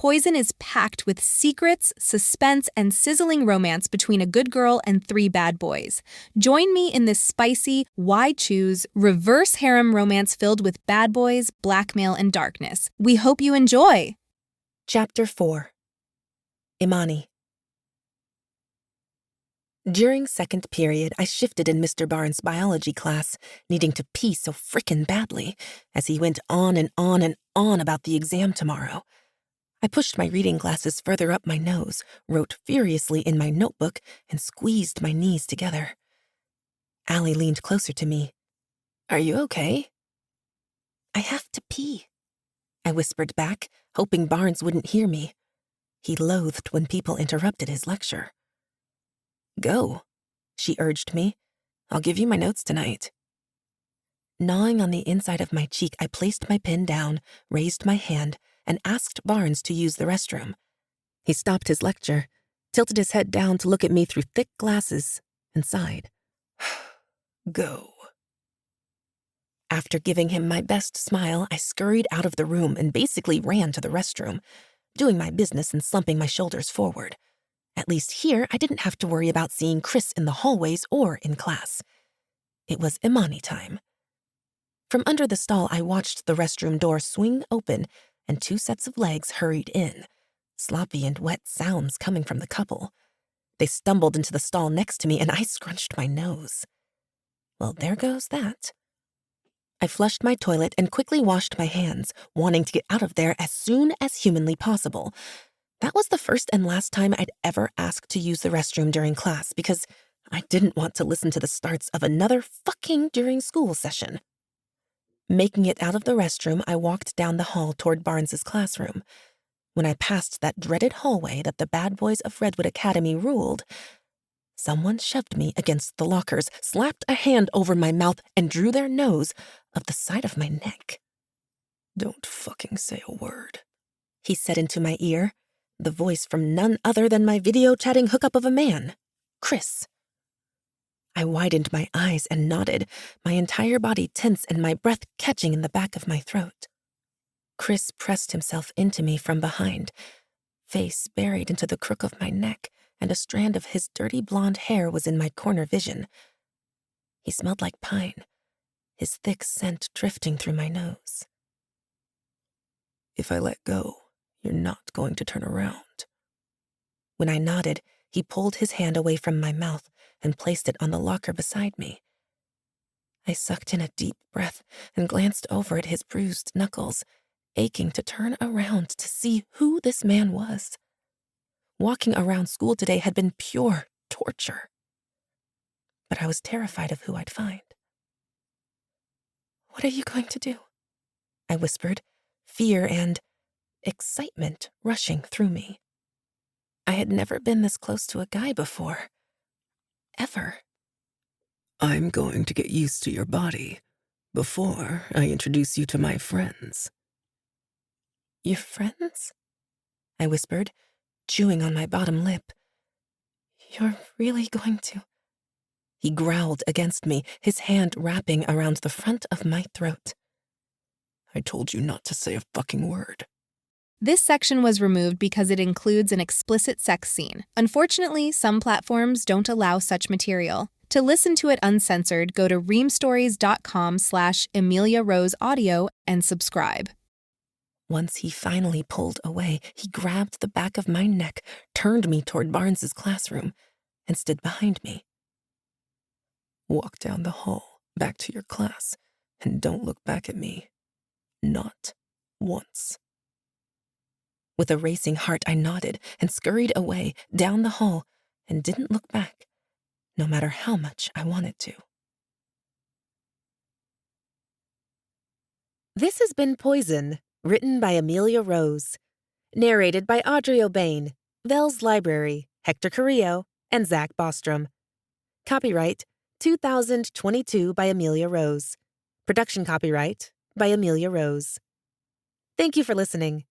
Poison is packed with secrets, suspense, and sizzling romance between a good girl and 3 bad boys. Join me in this spicy, why choose, reverse harem romance filled with bad boys, blackmail, and darkness. We hope you enjoy! Chapter 4. Imani. During second period, I shifted in Mr. Barnes' biology class, needing to pee so frickin' badly, as he went on and on and on about the exam tomorrow. I pushed my reading glasses further up my nose, wrote furiously in my notebook, and squeezed my knees together. Allie leaned closer to me. "Are you okay?" "I have to pee," I whispered back, hoping Barnes wouldn't hear me. He loathed when people interrupted his lecture. "Go," she urged me. "I'll give you my notes tonight." Gnawing on the inside of my cheek, I placed my pen down, raised my hand, and asked Barnes to use the restroom. He stopped his lecture, tilted his head down to look at me through thick glasses, and sighed. "Go." After giving him my best smile, I scurried out of the room and basically ran to the restroom, doing my business and slumping my shoulders forward. At least here, I didn't have to worry about seeing Chris in the hallways or in class. It was Imani time. From under the stall, I watched the restroom door swing open and 2 sets of legs hurried in, sloppy and wet sounds coming from the couple. They stumbled into the stall next to me and I scrunched my nose. Well, there goes that. I flushed my toilet and quickly washed my hands, wanting to get out of there as soon as humanly possible. That was the first and last time I'd ever asked to use the restroom during class because I didn't want to listen to the starts of another fucking during school session. Making it out of the restroom, I walked down the hall toward Barnes's classroom. When I passed that dreaded hallway that the bad boys of Redwood Academy ruled, someone shoved me against the lockers, slapped a hand over my mouth, and drew their nose up the side of my neck. "Don't fucking say a word," he said into my ear, the voice from none other than my video chatting hookup of a man, Chris. I widened my eyes and nodded, my entire body tense and my breath catching in the back of my throat. Chris pressed himself into me from behind, face buried into the crook of my neck, and a strand of his dirty blonde hair was in my corner vision. He smelled like pine, his thick scent drifting through my nose. "If I let go, you're not going to turn around." When I nodded, he pulled his hand away from my mouth and placed it on the locker beside me. I sucked in a deep breath and glanced over at his bruised knuckles, aching to turn around to see who this man was. Walking around school today had been pure torture. But I was terrified of who I'd find. "What are you going to do?" I whispered, fear and excitement rushing through me. I had never been this close to a guy before. Ever. "I'm going to get used to your body before I introduce you to my friends." "Your friends?" I whispered, chewing on my bottom lip. "You're really going to—" He growled against me, his hand wrapping around the front of my throat. "I told you not to say a fucking word." This section was removed because it includes an explicit sex scene. Unfortunately, some platforms don't allow such material. To listen to it uncensored, go to reamstories.com/EmiliaRoseAudio and subscribe. Once he finally pulled away, he grabbed the back of my neck, turned me toward Barnes's classroom, and stood behind me. "Walk down the hall, back to your class, and don't look back at me. Not once." With a racing heart, I nodded and scurried away, down the hall, and didn't look back, no matter how much I wanted to. This has been Poison, written by Amelia Rose. Narrated by Audrey O'Bain, Vels Library, Hector Carrillo, and Zach Bostrom. Copyright 2022 by Amelia Rose. Production copyright by Amelia Rose. Thank you for listening.